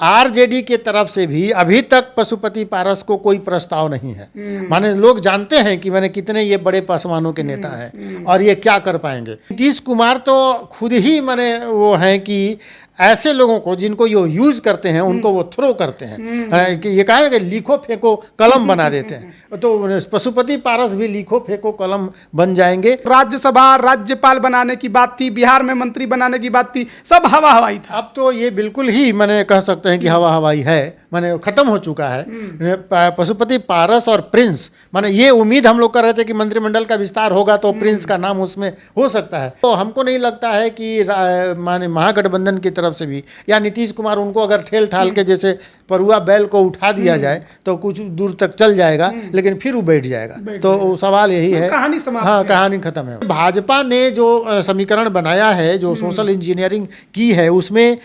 RJD के तरफ से भी अभी तक पशुपति पारस को कोई प्रस्ताव नहीं है। माने लोग जानते हैं कि मैंने कितने ये बड़े पासवानों के नेता हैं और ये क्या कर पाएंगे। नीतीश कुमार तो खुद ही माने वो हैं कि ऐसे लोगों को जिनको ये यूज करते हैं उनको वो थ्रो करते हैं कि ये कहा है कि लिखो फेंको कलम बना देते हैं। तो पशुपति पारस भी लिखो फेंको कलम बन जाएंगे। राज्यसभा राज्यपाल बनाने की बात थी, बिहार में मंत्री बनाने की बात थी, सब हवा हवाई था। अब तो ये बिल्कुल ही मैंने कह सकते हैं कि हवा हवाई है, माने खत्म हो चुका है। पशुपति पारस और प्रिंस, माने ये उम्मीद हम लोग कर रहे थे कि मंत्रिमंडल का विस्तार होगा तो प्रिंस का नाम उसमें हो सकता है। तो हमको नहीं लगता है कि माने महागठबंधन की तरफ से भी या नीतीश कुमार उनको अगर ठेल ठाल के जैसे परुआ बैल को उठा दिया जाए तो कुछ दूर तक चल जाएगा, लेकिन फिर वो बैठ जाएगा। तो सवाल यही है, कहानी समाप्त। हाँ, कहानी खत्म है। भाजपा ने जो समीकरण बनाया है, जो सोशल इंजीनियरिंग की है, उसमें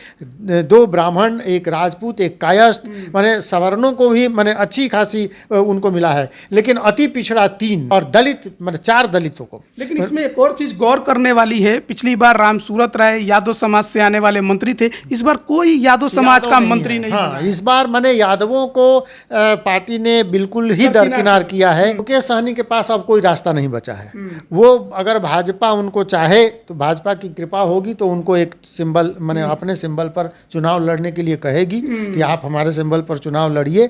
2 ब्राह्मण, 1 राजपूत, 1 कायस्थ, माने सवर्णों को भी माने अच्छी खासी उनको मिला है, लेकिन अति पिछड़ा 3 और दलित माने 4 दलितों को। लेकिन इसमें एक और चीज गौर करने वाली है, पिछली बार राम सूरत राय यादव समाज से आने वाले मंत्री थे, इस बार कोई यादव समाज का मंत्री नहीं। हाँ, इस बार माने यादवों को पार्टी ने बिल्कुल ही दरकिनार किया है। मुकेश सहनी के पास अब कोई रास्ता नहीं बचा है। वो अगर भाजपा उनको चाहे तो भाजपा की कृपा होगी तो उनको एक सिंबल माने अपने सिंबल पर चुनाव लड़ने के लिए कहेगी कि आप हमारे सिंबल पर चुनाव लड़िए,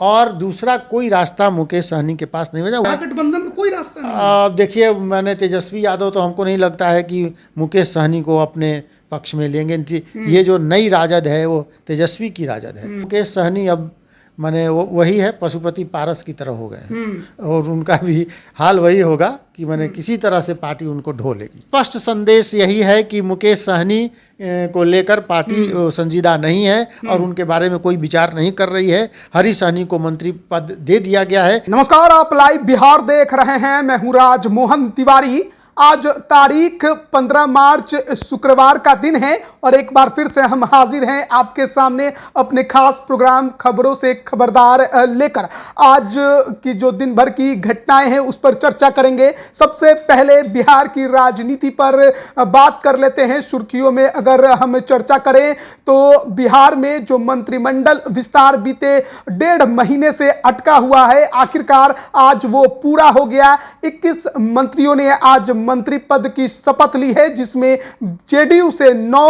और दूसरा कोई रास्ता मुकेश सहनी के पास नहीं बचा। गठबंधन में कोई रास्ता नहीं। देखिए, मैंने तेजस्वी यादव तो हमको नहीं लगता है कि मुकेश सहनी को अपने पक्ष में लेंगे। ये जो नई राजद है वो तेजस्वी की राजद है। मुकेश सहनी अब माने वही है, पशुपति पारस की तरह हो गए और उनका भी हाल वही होगा कि माने किसी तरह से पार्टी उनको ढो लेगी। स्पष्ट संदेश यही है कि मुकेश सहनी को लेकर पार्टी संजीदा नहीं है और उनके बारे में कोई विचार नहीं कर रही है। हरी सहनी को मंत्री पद दे दिया गया है। नमस्कार, आप लाइव बिहार देख रहे हैं। मैं हूं राजमोहन तिवारी। आज तारीख 15 मार्च शुक्रवार का दिन है और एक बार फिर से हम हाजिर हैं आपके सामने अपने खास प्रोग्राम खबरों से खबरदार लेकर। आज की जो दिन भर की घटनाएं हैं उस पर चर्चा करेंगे। सबसे पहले बिहार की राजनीति पर बात कर लेते हैं। सुर्खियों में अगर हम चर्चा करें तो बिहार में जो मंत्रिमंडल विस्तार बीते 1.5 महीने से अटका हुआ है, आखिरकार आज वो पूरा हो गया। 21 मंत्रियों ने आज मंत्री पद की शपथ ली है, जिसमें जेडीयू से 9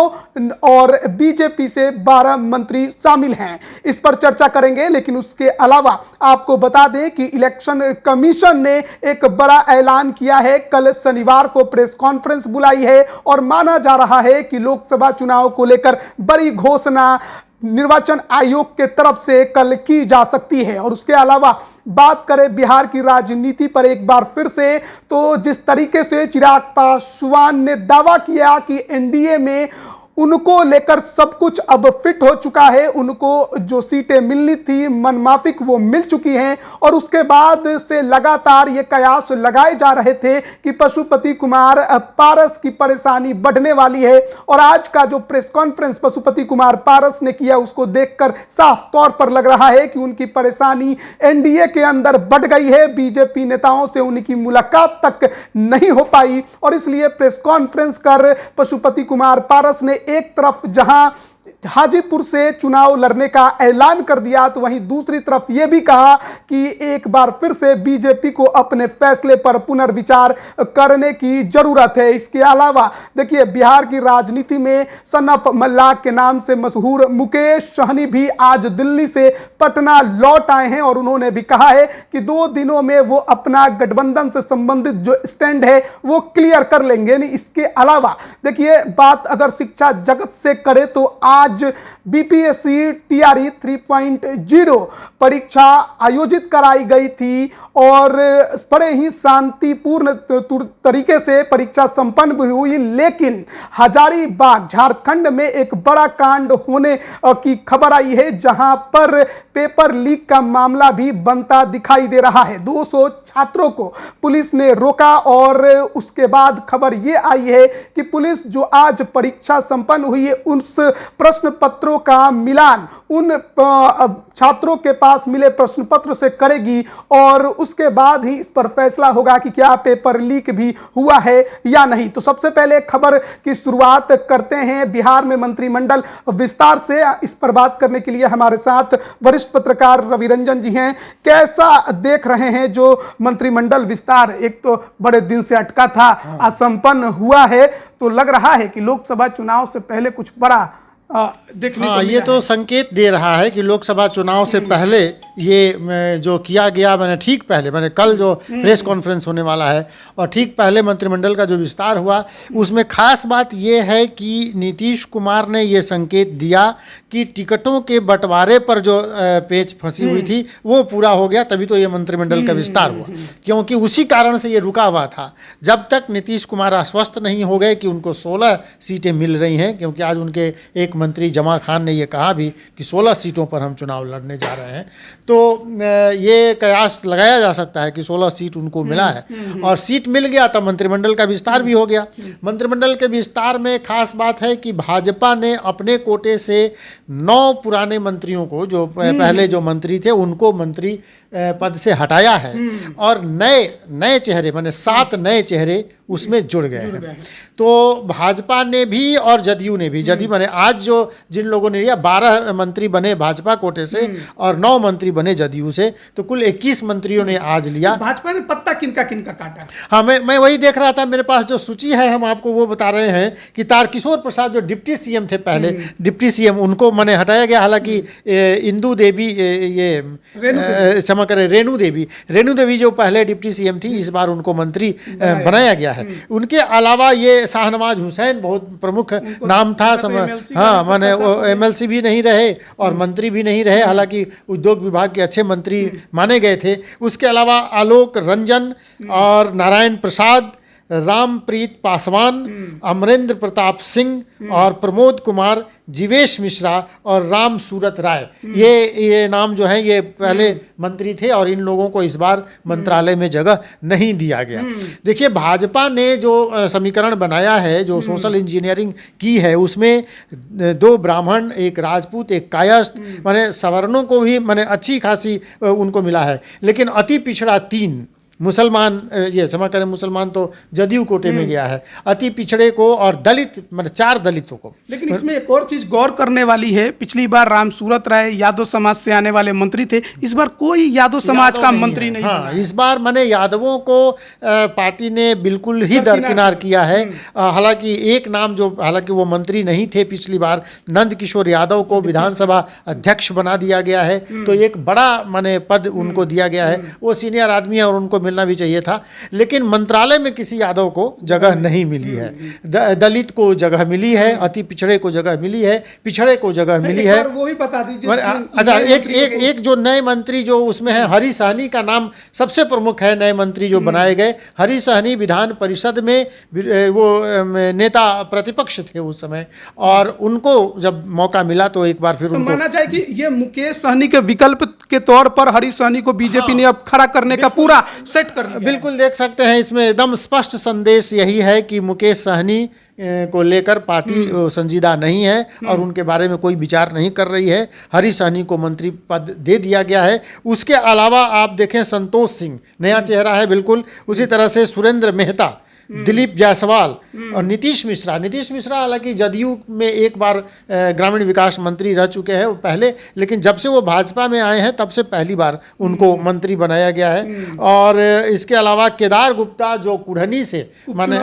और बीजेपी से 12 मंत्री शामिल हैं। इस पर चर्चा करेंगे, लेकिन उसके अलावा आपको बता दें कि इलेक्शन कमीशन ने एक बड़ा ऐलान किया है। कल शनिवार को प्रेस कॉन्फ्रेंस बुलाई है और माना जा रहा है कि लोकसभा चुनाव को लेकर बड़ी घोषणा निर्वाचन आयोग के तरफ से कल की जा सकती है। और उसके अलावा बात करें बिहार की राजनीति पर एक बार फिर से, तो जिस तरीके से चिराग पासवान ने दावा किया कि एनडीए में उनको लेकर सब कुछ अब फिट हो चुका है, उनको जो सीटें मिलनी थी मनमाफिक वो मिल चुकी हैं, और उसके बाद से लगातार ये कयास लगाए जा रहे थे कि पशुपति कुमार पारस की परेशानी बढ़ने वाली है। और आज का जो प्रेस कॉन्फ्रेंस पशुपति कुमार पारस ने किया उसको देखकर साफ तौर पर लग रहा है कि उनकी परेशानी एनडीए के अंदर बढ़ गई है। बीजेपी नेताओं से उनकी मुलाकात तक नहीं हो पाई और इसलिए प्रेस कॉन्फ्रेंस कर पशुपति कुमार पारस ने एक तरफ जहां हाजीपुर से चुनाव लड़ने का ऐलान कर दिया, तो वहीं दूसरी तरफ यह भी कहा कि एक बार फिर से बीजेपी को अपने फैसले पर पुनर्विचार करने की जरूरत है। इसके अलावा देखिए, बिहार की राजनीति में सन ऑफ मल्लाह के नाम से मशहूर मुकेश सहनी भी आज दिल्ली से पटना लौट आए हैं और उन्होंने भी कहा है कि 2 दिनों में वो अपना गठबंधन से संबंधित जो स्टैंड है वो क्लियर कर लेंगे। इसके अलावा देखिए, बात अगर शिक्षा जगत से करें तो आज बीपीएससी टीआरई 3.0 परीक्षा आयोजित कराई गई थी और बड़े ही शांतिपूर्ण तरीके से परीक्षा संपन्न भी हुई। लेकिन हजारीबाग झारखंड में एक बड़ा कांड होने की खबर आई है, जहां पर पेपर लीक का मामला भी बनता दिखाई दे रहा है। 200 छात्रों को पुलिस ने रोका और उसके बाद खबर यह आई है कि पुलिस जो आज परीक्षा संपन्न हुई है उस प्रश्न प्रश्न पत्रों का मिलान उन छात्रों के पास मिले प्रश्न पत्र से करेगी और उसके बाद ही इस पर फैसला होगा कि क्या पेपर लीक भी हुआ है या नहीं। तो सबसे पहले खबर की शुरुआत करते हैं बिहार में मंत्रिमंडल विस्तार से। इस पर बात करने के लिए हमारे साथ वरिष्ठ पत्रकार रवि रंजन जी हैं। कैसा देख रहे हैं जो मंत्रिमंडल विस्तार, एक तो बड़े दिन से अटका था, आज संपन्न हुआ है, तो लग रहा है कि लोकसभा चुनाव से पहले कुछ बड़ा देखने को मिला ये तो है। संकेत दे रहा है कि लोकसभा चुनाव से पहले ये जो किया गया, मैंने ठीक पहले, मैंने कल जो प्रेस कॉन्फ्रेंस होने वाला है और ठीक पहले मंत्रिमंडल का जो विस्तार हुआ, उसमें खास बात ये है कि नीतीश कुमार ने ये संकेत दिया कि टिकटों के बंटवारे पर जो पेच फंसी हुई थी वो पूरा हो गया, तभी तो ये मंत्रिमंडल का विस्तार हुआ, क्योंकि उसी कारण से ये रुका हुआ था। जब तक नीतीश कुमार आश्वस्त नहीं हो गए कि उनको 16 सीटें मिल रही हैं, क्योंकि आज उनके एक मंत्री जमा खान ने ये कहा भी कि 16 सीटों पर हम चुनाव लड़ने जा रहे हैं, तो ये कयास लगाया जा सकता है कि 16 सीट उनको मिला है और सीट मिल गया तब मंत्रिमंडल का विस्तार भी हो गया। मंत्रिमंडल के विस्तार में खास बात है कि भाजपा ने अपने कोटे से 9 पुराने मंत्रियों को, जो पहले जो मंत्री थे उनको मंत्री पद से हटाया है और नए चेहरे, माने 7 नए चेहरे उसमें जुड़ गए हैं। तो भाजपा ने भी और जदयू ने भी, जदयू माने आज जो जिन लोगों ने लिया 12 मंत्री बने भाजपा कोटे से और 9 मंत्री बने जदयू से, तो कुल 21 मंत्रियों ने आज लिया। भाजपा ने पत्ता किनका किनका काटा? हाँ, मैं वही देख रहा था, मेरे पास जो सूची है हम आपको वो बता रहे हैं कि तारकिशोर प्रसाद जो डिप्टी सीएम थे पहले, डिप्टी सीएम, उनको मैंने हटाया गया। हालांकि इंदू देवी, ये क्षमा करें, रेणु देवी जो पहले डिप्टी सीएम थी, इस बार उनको मंत्री बनाया गया है। उनके अलावा ये शाहनवाज हुसैन बहुत प्रमुख नाम था, हाँ, माने वो एमएलसी भी नहीं रहे और मंत्री भी नहीं रहे, हालांकि उद्योग विभाग के अच्छे मंत्री माने गए थे। उसके अलावा आलोक रंजन और नारायण प्रसाद, रामप्रीत पासवान, अमरेंद्र प्रताप सिंह और प्रमोद कुमार, जीवेश मिश्रा और राम सूरत राय, ये नाम जो हैं ये पहले मंत्री थे और इन लोगों को इस बार मंत्रालय में जगह नहीं दिया गया। देखिए, भाजपा ने जो समीकरण बनाया है, जो सोशल इंजीनियरिंग की है, उसमें 2 ब्राह्मण, एक राजपूत, एक कायस्थ, माने सवर्णों को भी माने अच्छी खासी उनको मिला है, लेकिन अति पिछड़ा 3 मुसलमान, ये क्षमा करें, मुसलमान तो जदयू कोटे में गया है, अति पिछड़े को और दलित, मतलब 4 दलितों को। लेकिन इसमें एक और चीज गौर करने वाली है, पिछली बार राम सूरत राय यादव समाज से आने वाले मंत्री थे, इस बार कोई यादव समाज का मंत्री नहीं। हाँ, इस बार माने यादवों को पार्टी ने बिल्कुल ही दरकिनार किया है। हालांकि एक नाम जो, हालांकि वो मंत्री नहीं थे पिछली बार, नंद किशोर यादव को विधानसभा अध्यक्ष बना दिया गया है, तो एक बड़ा माने पद उनको दिया गया है। वो सीनियर आदमी है और उनको मिलना भी चाहिए था, लेकिन मंत्रालय में किसी यादव को जगह नहीं मिली है। दलित को जगह मिली है, अति पिछड़े को जगह मिली है, पिछड़े को जगह मिली है। वो भी बता दीजिए। अच्छा, एक जो नए मंत्री जो उसमें है, हरी सहनी का नाम सबसे प्रमुख है। नए मंत्री जो बनाए गए, हरी सहनी विधान परिषद में वो नेता प्रतिपक्ष थे उस समय, और उनको जब मौका मिला तो एक बार फिर तो उनको माना जाए कि ये मुकेश सहनी के विकल्प के तौर पर हरी सहनी को बीजेपी ने अब खड़ा करने का पूरा सेट कर दिया। बिल्कुल देख सकते हैं, इसमें एकदम स्पष्ट संदेश यही है कि मुकेश सहनी को लेकर पार्टी संजीदा नहीं है और उनके बारे में कोई विचार नहीं कर रही है। हरी सहनी को मंत्री पद दे दिया गया है। उसके अलावा आप देखें, संतोष सिंह नया चेहरा है बिल्कुल, उसी तरह से सुरेंद्र मेहता, दिलीप जायसवाल और नीतीश मिश्रा हालांकि जदयू में एक बार ग्रामीण विकास मंत्री रह चुके हैं वो पहले, लेकिन जब से वो भाजपा में आए हैं तब से पहली बार उनको मंत्री बनाया गया है। और इसके अलावा केदार गुप्ता जो कुढ़नी से माने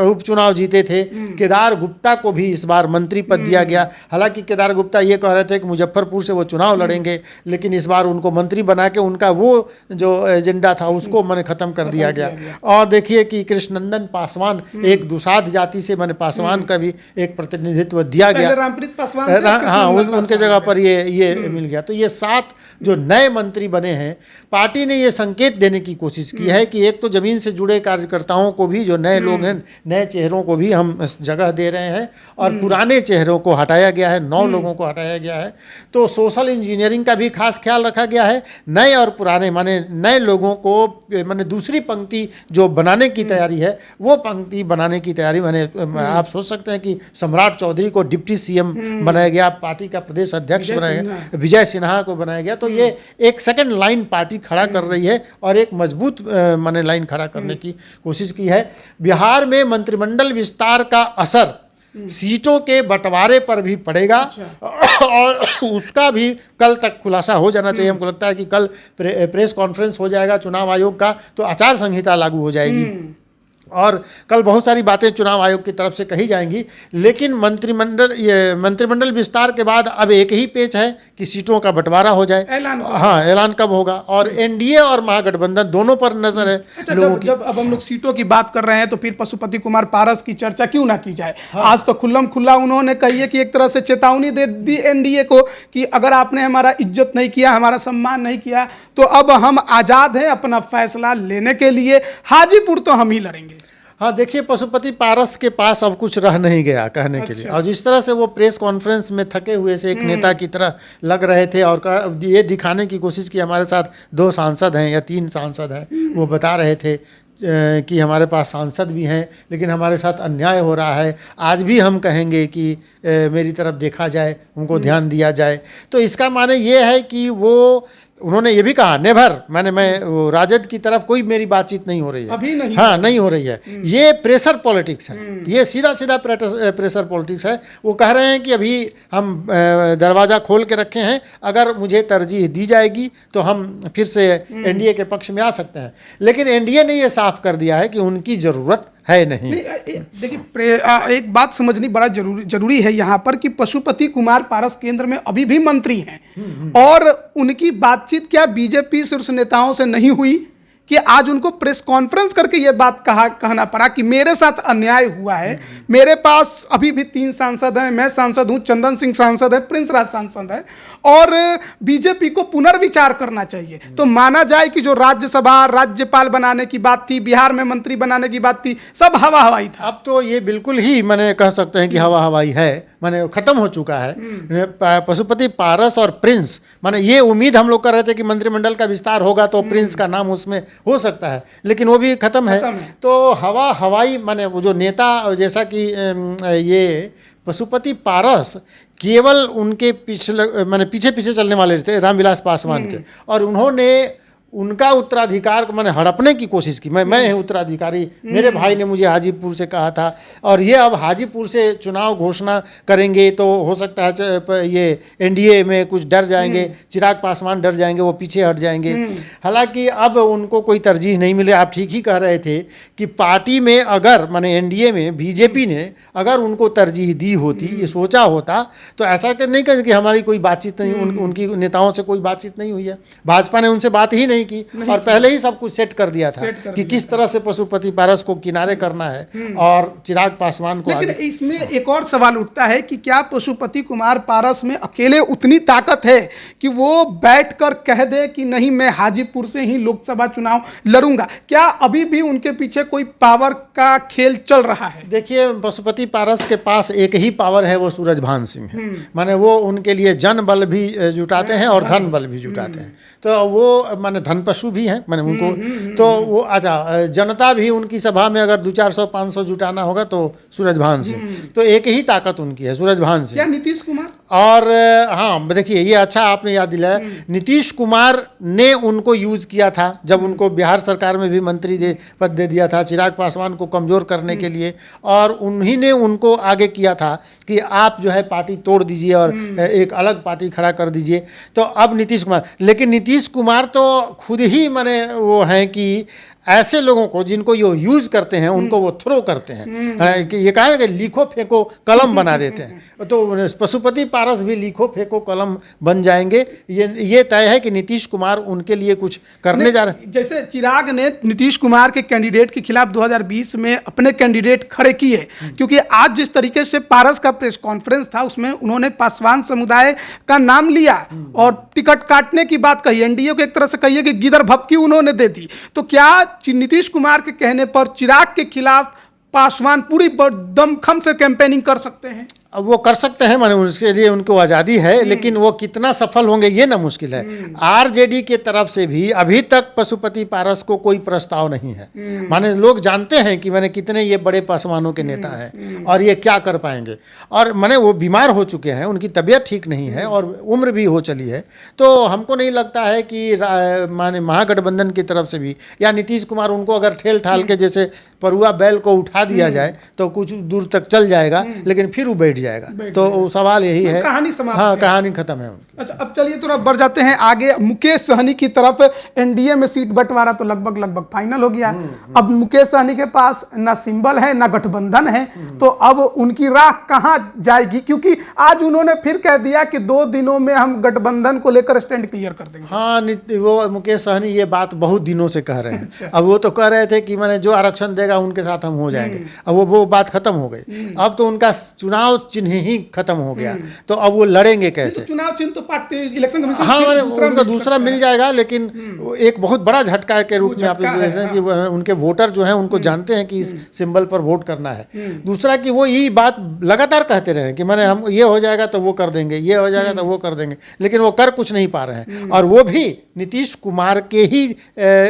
उपचुनाव जीते थे, केदार गुप्ता को भी इस बार मंत्री पद दिया गया। हालांकि केदार गुप्ता ये कह रहे थे कि मुजफ्फरपुर से वो चुनाव लड़ेंगे, लेकिन इस बार उनको मंत्री बना के उनका वो जो एजेंडा था उसको मैंने खत्म कर दिया गया। और देखिए कि कृष्णनंदन पासवान, एक दुसाध जाति से मैंने पासवान का भी एक प्रतिनिधित्व दिया गया। रामप्रीत पासवान, हाँ, उनके जगह पर ये मिल गया। तो ये 7 जो नए मंत्री बने हैं, पार्टी ने ये संकेत देने की कोशिश की है कि एक तो जमीन से जुड़े कार्यकर्ताओं को भी, जो नए लोग हैं, नए चेहरों को भी हम जगह दे रहे हैं और पुराने चेहरों को हटाया गया है, 9 लोगों को हटाया गया है। तो सोशल इंजीनियरिंग का भी खास ख्याल रखा गया है। नए और पुराने माने नए लोगों को माने दूसरी पंक्ति जो बनाने की तैयारी है वो पंक्ति बनाने की तैयारी मैंने आप सोच सकते हैं कि सम्राट चौधरी को डिप्टी सीएम बनाया गया, पार्टी का प्रदेश अध्यक्ष बनाया गया, विजय सिन्हा को बनाया गया। तो ये एक सेकंड लाइन पार्टी खड़ा कर रही है और एक मजबूत माने लाइन खड़ा करने की कोशिश की है। बिहार में मंत्रिमंडल विस्तार का असर सीटों के बंटवारे पर भी पड़ेगा और उसका भी कल तक खुलासा हो जाना चाहिए। हमको लगता है कि कल प्रेस कॉन्फ्रेंस हो जाएगा चुनाव आयोग का, तो आचार संहिता लागू हो जाएगी और कल बहुत सारी बातें चुनाव आयोग की तरफ से कही जाएंगी। लेकिन मंत्रिमंडल विस्तार के बाद अब एक ही पेच है कि सीटों का बंटवारा हो जाए। हाँ, ऐलान कब होगा और एनडीए और महागठबंधन दोनों पर नजर है। अच्छा, जब अब हम लोग सीटों की बात कर रहे हैं तो फिर पशुपति कुमार पारस की चर्चा क्यों ना की जाए। हाँ। आज तो खुल्लम खुल्ला उन्होंने कही है कि एक तरह से चेतावनी दे दी एनडीए को कि अगर आपने हमारा इज्जत नहीं किया, हमारा सम्मान नहीं किया, तो अब हम आजाद हैं अपना फैसला लेने के लिए, हाजीपुर तो हम ही लड़ेंगे। हाँ, देखिए पशुपति पारस के पास अब कुछ रह नहीं गया कहने के लिए, और जिस तरह से वो प्रेस कॉन्फ्रेंस में थके हुए से एक नेता की तरह लग रहे थे और ये दिखाने की कोशिश की हमारे साथ 2 सांसद हैं या 3 सांसद हैं, वो बता रहे थे कि हमारे पास सांसद भी हैं लेकिन हमारे साथ अन्याय हो रहा है, आज भी हम कहेंगे कि मेरी तरफ देखा जाए, उनको ध्यान दिया जाए। तो इसका माने ये है कि वो उन्होंने ये भी कहा नेवर, मैं राजद की तरफ कोई मेरी बातचीत नहीं हो रही है, अभी नहीं। हाँ, नहीं हो रही है। ये प्रेशर पॉलिटिक्स है, ये सीधा सीधा प्रेशर पॉलिटिक्स है। वो कह रहे हैं कि अभी हम दरवाज़ा खोल के रखे हैं, अगर मुझे तरजीह दी जाएगी तो हम फिर से एनडीए के पक्ष में आ सकते हैं। लेकिन एनडीए ने ये साफ कर दिया है कि उनकी ज़रूरत है नहीं। देखिए, एक बात समझनी बड़ा जरूरी है यहाँ पर कि पशुपति कुमार पारस केंद्र में अभी भी मंत्री हैं और उनकी बातचीत क्या बीजेपी शीर्ष नेताओं से नहीं हुई कि आज उनको प्रेस कॉन्फ्रेंस करके ये बात कहना पड़ा कि मेरे साथ अन्याय हुआ है। मेरे पास अभी भी 3 सांसद हैं, मैं सांसद हूं, चंदन सिंह सांसद है, प्रिंस राज सांसद है, और बीजेपी को पुनर्विचार करना चाहिए। तो माना जाए कि जो राज्यसभा राज्यपाल बनाने की बात थी, बिहार में मंत्री बनाने की बात थी, सब हवा हवाई था। अब तो ये बिल्कुल ही मैंने कह सकते हैं कि हवा हवाई है, माने खत्म हो चुका है। पशुपति पारस और प्रिंस, माने ये उम्मीद हम लोग कर रहे थे कि मंत्रिमंडल का विस्तार होगा तो प्रिंस का नाम उसमें हो सकता है, लेकिन वो भी खत्म है। तो हवा हवाई माने वो जो नेता, जैसा कि ये पशुपति पारस केवल उनके पीछे पीछे चलने वाले थे रामविलास पासवान के, और उन्होंने उनका उत्तराधिकार को मैंने हड़पने की कोशिश की। मैं उत्तराधिकारी, मेरे भाई ने मुझे हाजीपुर से कहा था, और ये अब हाजीपुर से चुनाव घोषणा करेंगे तो हो सकता है ये एनडीए में कुछ डर जाएंगे, चिराग पासवान डर जाएंगे, वो पीछे हट जाएंगे। हालांकि अब उनको कोई तरजीह नहीं मिले। आप ठीक ही कह रहे थे कि पार्टी में अगर माने एनडीए में बीजेपी ने अगर उनको तरजीह दी होती, ये सोचा होता, तो ऐसा नहीं कहें कि हमारी कोई बातचीत नहीं, उनकी नेताओं से कोई बातचीत नहीं हुई है, भाजपा ने उनसे बात ही नहीं की और पहले ही सब कुछ सेट कर दिया था कि किस तरह से पशुपति पारस को किनारे करना है और चिराग पासवान को। लेकिन इसमें एक और सवाल उठता है कि क्या पशुपति कुमार पारस में अकेले उतनी ताकत है कि वो बैठकर कह दे कि नहीं, मैं हाजीपुर से ही लोकसभा चुनाव लड़ूंगा? क्या अभी भी उनके पीछे कोई पावर का खेल चल रहा है? देखिए, पशुपति पारस के पास एक ही पावर है, वो सूरजभान सिंह है। माने वो उनके लिए जन बल भी जुटाते हैं और धन बल भी जुटाते हैं। तो वो माने धन पशु भी हैं, मैंने उनको तो वो अच्छा, जनता भी उनकी सभा में अगर 200-400-500 जुटाना होगा तो सूरजभान सिंह। तो एक ही ताकत उनकी है, सूरजभान सिंह। क्या नीतीश कुमार? और हाँ, देखिए ये अच्छा आपने याद दिलाया, नीतीश कुमार ने उनको यूज किया था जब उनको बिहार सरकार में भी मंत्री पद दे दिया था चिराग पासवान को कमजोर करने के लिए, और उन्हीं ने उनको आगे किया था कि आप जो है पार्टी तोड़ दीजिए और एक अलग पार्टी खड़ा कर दीजिए। तो अब नीतीश कुमार, लेकिन नीतीश कुमार तो खुद ही माने वो हैं कि ऐसे लोगों को जिनको ये यूज करते हैं उनको वो थ्रो करते हैं, कि ये कहा है कि लिखो फेंको कलम बना देते हैं। तो पशुपति पारस भी लिखो फेंको कलम बन जाएंगे, ये तय है कि नीतीश कुमार उनके लिए कुछ करने जा रहे हैं। जैसे चिराग ने नीतीश कुमार के कैंडिडेट के खिलाफ 2020 में अपने कैंडिडेट खड़े किए, क्योंकि आज जिस तरीके से पारस का प्रेस कॉन्फ्रेंस था उसमें उन्होंने पासवान समुदाय का नाम लिया और टिकट काटने की बात कही, एनडीए को एक तरह से कहिए कि गिदर भपकी उन्होंने दे दी। तो क्या नीतीश कुमार के कहने पर चिराग के खिलाफ पासवान पूरी दमखम से कैंपेनिंग कर सकते हैं? अब वो कर सकते हैं, माने उसके लिए उनको आज़ादी है, लेकिन वो कितना सफल होंगे ये ना मुश्किल है। आरजेडी के तरफ से भी अभी तक पशुपति पारस को कोई प्रस्ताव नहीं है। माने लोग जानते हैं कि माने कितने ये बड़े पासवानों के नेता हैं और ये क्या कर पाएंगे, और माने वो बीमार हो चुके हैं, उनकी तबीयत ठीक नहीं है और उम्र भी हो चली है। तो हमको नहीं लगता है कि माने महागठबंधन की तरफ से भी या नीतीश कुमार उनको अगर ठेल ठाल के जैसे परुआ बैल को उठा दिया जाए तो कुछ दूर तक चल जाएगा, लेकिन फिर वो बैठ जाएगा। तो सवाल यही है, कहानी समाप्त हाँ है। कहानी खत्म है उनकी। अच्छा, अब चलिए थोड़ा बढ़ जाते हैं आगे। मुकेश सहनी की तरफ एनडीए में सीट बंटवारा तो लगभग फाइनल हो गया। अब मुकेश सहनी के पास ना सिंबल है ना गठबंधन है, तो अब उनकी राह कहां जाएगी? क्योंकि आज उन्होंने फिर कह दिया कि 2 दिनों में हम गठबंधन को लेकर स्टैंड क्लियर कर देंगे। हाँ, वो मुकेश सहनी ये बात बहुत दिनों से कह रहे हैं। अब वो तो कह रहे थे कि मैंने जो आरक्षण देगा उनके साथ हम हो जाएंगे। अब वो बात खत्म हो गई। अब तो उनका चुनाव चिन्ह ही खत्म हो गया, तो अब वो लड़ेंगे कैसे? तो चुनाव चिन्ह तो पार्टी इलेक्शन कमीशन हाँ, उनका दूसरा मिल जाएगा, लेकिन एक बहुत बड़ा झटका के रूप में आप कि उनके वोटर जो हैं उनको जानते हैं कि इस सिंबल पर वोट करना है। दूसरा कि वो यही बात लगातार कहते रहे कि मैंने हम ये हो जाएगा तो वो कर देंगे, ये हो जाएगा तो वो कर देंगे, लेकिन वो कर कुछ नहीं पा रहे हैं। और वो भी नीतीश कुमार के ही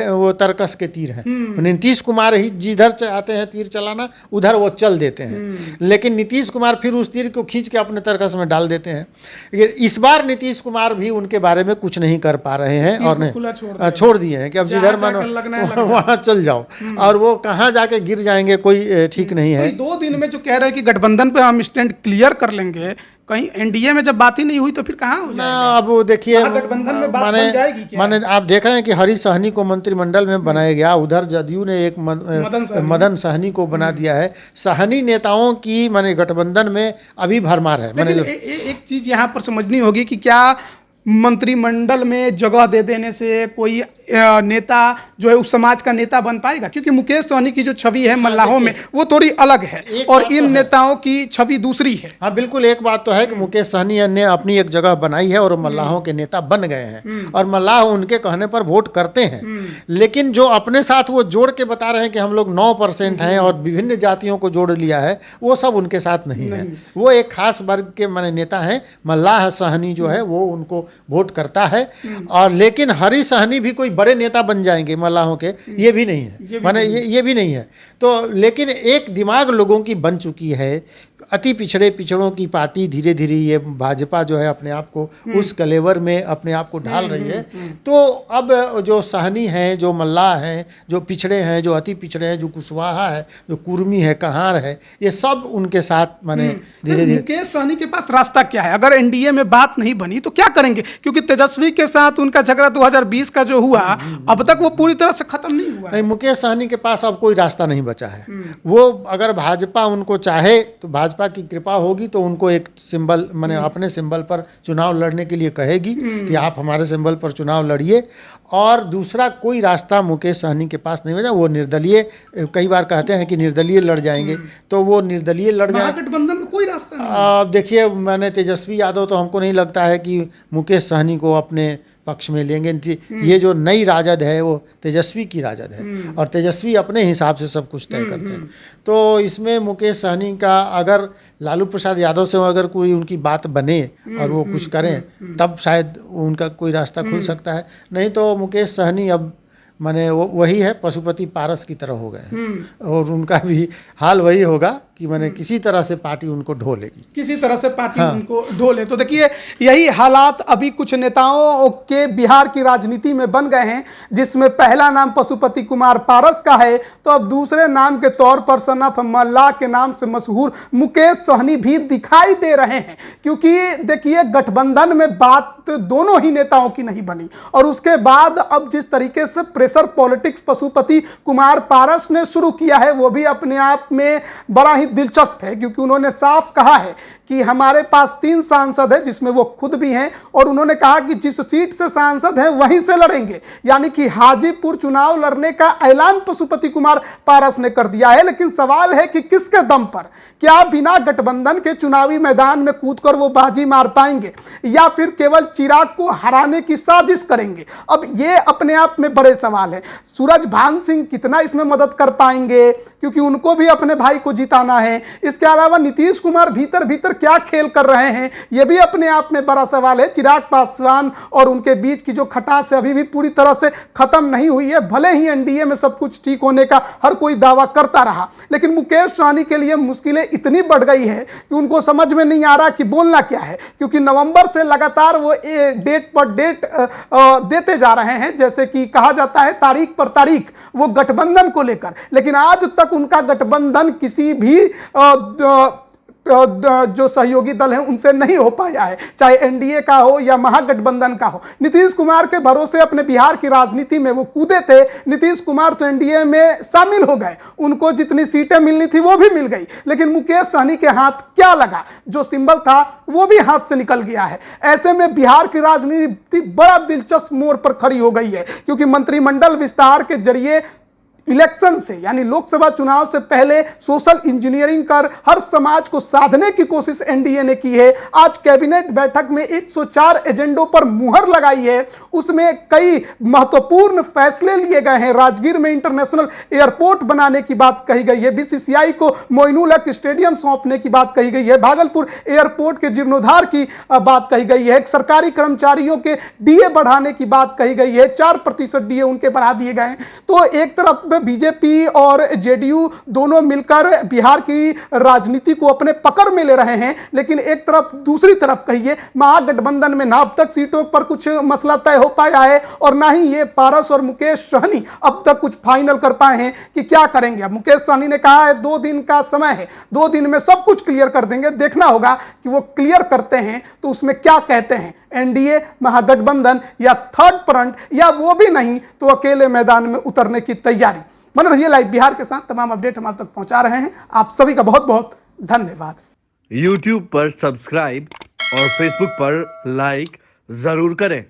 वो तर्कस के तीर हैं। नीतीश कुमार ही जिधर चाहते हैं तीर चलाना उधर वो चल देते हैं, लेकिन नीतीश कुमार फिर उस तीर को खींच के अपने तर्कस में डाल देते हैं। इस बार नीतीश कुमार भी उनके बारे में कुछ नहीं कर पा रहे हैं और छोड़ दिए हैं कि अब जिधर मन वहाँ चल जाओ, और वो कहाँ जाके गिर जाएंगे कोई ठीक नहीं है। 2 दिन में जो कह रहे हैं कि गठबंधन पे हम स्टैंड क्लियर कर लेंगे, कहीं एनडीए में जब बात ही नहीं हुई तो फिर कहाँ हो जाएगा? अब वो देखिए, गठबंधन में बात बन जाएगी क्या? माने आप देख रहे हैं कि हरी सहनी को मंत्रिमंडल में बनाया गया, उधर जदयू ने एक मदन सहनी को बना दिया है। सहनी नेताओं की माने गठबंधन में अभी भरमार है। माने एक चीज यहाँ पर समझनी होगी कि क्या मंत्रिमंडल में जगह दे देने से कोई नेता जो है उस समाज का नेता बन पाएगा? क्योंकि मुकेश सहनी की जो छवि है मल्लाहों में वो थोड़ी अलग है और इन नेताओं की छवि दूसरी है। हाँ बिल्कुल, एक बात तो है कि मुकेश सहनी ने अपनी एक जगह बनाई है और मल्लाहों के नेता बन गए हैं और मल्लाह उनके कहने पर वोट करते हैं। लेकिन जो अपने साथ वो जोड़ के बता रहे हैं कि हम लोग 9% हैं और विभिन्न जातियों को जोड़ लिया है, वो सब उनके साथ नहीं है। वो एक खास वर्ग के माने नेता हैं। मल्लाह सहनी जो है वो उनको वोट करता है, और लेकिन हरी सहनी भी कोई बड़े नेता बन जाएंगे मल्लाहों के, ये भी नहीं है। माने ये भी नहीं है। तो लेकिन एक दिमाग लोगों की बन चुकी है। अति पिछड़ों की पार्टी धीरे धीरे ये भाजपा जो है अपने आप को उस कलेवर में अपने आप को ढाल रही है। तो अब जो सहनी हैं, जो मल्लाह हैं, जो पिछड़े हैं, जो अति पिछड़े हैं, जो कुशवाहा है, जो कुर्मी है, कहार है, ये सब उनके साथ माने धीरे धीरे। मुकेश सहनी के पास रास्ता क्या है? अगर एनडीए में बात नहीं बनी तो क्या करेंगे? क्योंकि तेजस्वी के साथ उनका झगड़ा 2020 का जो हुआ अब तक वो पूरी तरह से खत्म नहीं हुआ। नहीं, मुकेश सहनी के पास अब कोई रास्ता नहीं बचा है। वो अगर भाजपा उनको चाहे तो भाजपा की कृपा होगी तो उनको एक सिंबल माने अपने सिंबल पर चुनाव लड़ने के लिए कहेगी कि आप हमारे सिंबल पर चुनाव लड़िए, और दूसरा कोई रास्ता मुकेश सहनी के पास नहीं बचा। वो निर्दलीय, कई बार कहते हैं कि निर्दलीय लड़ जाएंगे, तो वो निर्दलीय लड़ जाएंगे। गठबंधन में कोई रास्ता नहीं। अब देखिए, मैंने तेजस्वी यादव तो हमको नहीं लगता है कि मुकेश सहनी को अपने पक्ष में लेंगे। ये जो नई राजद है वो तेजस्वी की राजद है, और तेजस्वी अपने हिसाब से सब कुछ तय करते हैं। तो इसमें मुकेश सहनी का अगर लालू प्रसाद यादव से अगर कोई उनकी बात बने और वो कुछ करें, तब शायद उनका कोई रास्ता खुल सकता है। नहीं तो मुकेश सहनी अब माने वही है, पशुपति पारस की तरह हो गए हैं, और उनका भी हाल वही होगा कि माने किसी तरह से पार्टी उनको ढो लेगी, किसी तरह से पार्टी उनको ढो ले। तो देखिए, यही हालात अभी कुछ नेताओं के बिहार की राजनीति में बन गए हैं, जिसमें पहला नाम पशुपति कुमार पारस का है, तो अब दूसरे नाम के तौर पर सन ऑफ मल्लाह के नाम से मशहूर मुकेश सहनी भी दिखाई दे रहे हैं। क्योंकि देखिए, गठबंधन में बात दोनों ही नेताओं की नहीं बनी, और उसके बाद अब जिस तरीके से प्रेशर पॉलिटिक्स पशुपति कुमार पारस ने शुरू किया है, वो भी अपने आप में बड़ा ही दिलचस्प है, क्योंकि उन्होंने साफ कहा है कि हमारे पास 3 सांसद हैं, जिसमें वो खुद भी हैं, और उन्होंने कहा कि जिस सीट से सांसद हैं वहीं से लड़ेंगे। यानी कि हाजीपुर चुनाव लड़ने का ऐलान पशुपति कुमार पारस ने कर दिया है। लेकिन सवाल है कि किसके दम पर, क्या बिना गठबंधन के चुनावी मैदान में कूदकर वो बाजी मार पाएंगे, या फिर केवल चिराग को हराने की साजिश करेंगे? अब ये अपने आप में बड़े सवाल है। सूरजभान सिंह कितना इसमें मदद कर पाएंगे, क्योंकि उनको भी अपने भाई को जिताना है। इसके अलावा नीतीश कुमार भीतर भीतर क्या खेल कर रहे हैं, यह भी अपने आप में बड़ा सवाल है। चिराग पासवान और उनके बीच की जो खटास है अभी भी पूरी तरह से खत्म नहीं हुई है। भले ही एनडीए में सब कुछ ठीक होने का हर कोई दावा करता रहा, लेकिन मुकेश सहनी के लिए मुश्किलें इतनी बढ़ गई है कि उनको समझ में नहीं आ रहा कि बोलना क्या है, क्योंकि नवंबर से लगातार वो डेट पर डेट देते जा रहे हैं, जैसे कि कहा जाता है तारीख पर तारीख, वो गठबंधन को लेकर। लेकिन आज तक उनका गठबंधन किसी भी जो सहयोगी दल हैं उनसे नहीं हो पाया है, चाहे एनडीए का हो या महागठबंधन का हो। नीतीश कुमार के भरोसे अपने बिहार की राजनीति में वो कूदे थे। नीतीश कुमार तो एनडीए में शामिल हो गए, उनको जितनी सीटें मिलनी थी वो भी मिल गई, लेकिन मुकेश सहनी के हाथ क्या लगा, जो सिंबल था वो भी हाथ से निकल गया है। ऐसे में बिहार की राजनीति बड़ा दिलचस्प मोड़ पर खड़ी हो गई है, क्योंकि मंत्रिमंडल विस्तार के जरिए इलेक्शन से, यानी लोकसभा चुनाव से पहले सोशल इंजीनियरिंग कर हर समाज को साधने की कोशिश एनडीए ने की है। आज कैबिनेट बैठक में 104 एजेंडों पर मुहर लगाई है, उसमें कई महत्वपूर्ण फैसले लिए गए हैं। राजगीर में इंटरनेशनल एयरपोर्ट बनाने की बात कही गई है, बीसीसीआई को मोइनुल हक स्टेडियम सौंपने की बात कही गई है, भागलपुर एयरपोर्ट के जीर्णोद्धार की बात कही गई है, सरकारी कर्मचारियों के डीए बढ़ाने की बात कही गई है, 4% डीए उनके बढ़ा दिए गए हैं। तो एक तरफ बीजेपी और जेडीयू दोनों मिलकर बिहार की राजनीति को अपने पकड़ में ले रहे हैं, लेकिन एक तरफ दूसरी तरफ कहिए महागठबंधन में ना अब तक सीटों पर कुछ मसला तय हो पाया है, और ना ही ये पारस और मुकेश सहनी अब तक कुछ फाइनल कर पाए हैं कि क्या करेंगे। अब मुकेश सहनी ने कहा है 2 दिन का समय है, 2 दिन में सब कुछ क्लियर कर देंगे। देखना होगा कि वो क्लियर करते हैं तो उसमें क्या कहते हैं, एनडीए, महागठबंधन या थर्ड फ्रंट, या वो भी नहीं तो अकेले मैदान में उतरने की तैयारी। बने रहिए लाइव बिहार के साथ, तमाम अपडेट हम आप तक पहुंचा रहे हैं। आप सभी का बहुत बहुत धन्यवाद। YouTube पर सब्सक्राइब और Facebook पर लाइक जरूर करें।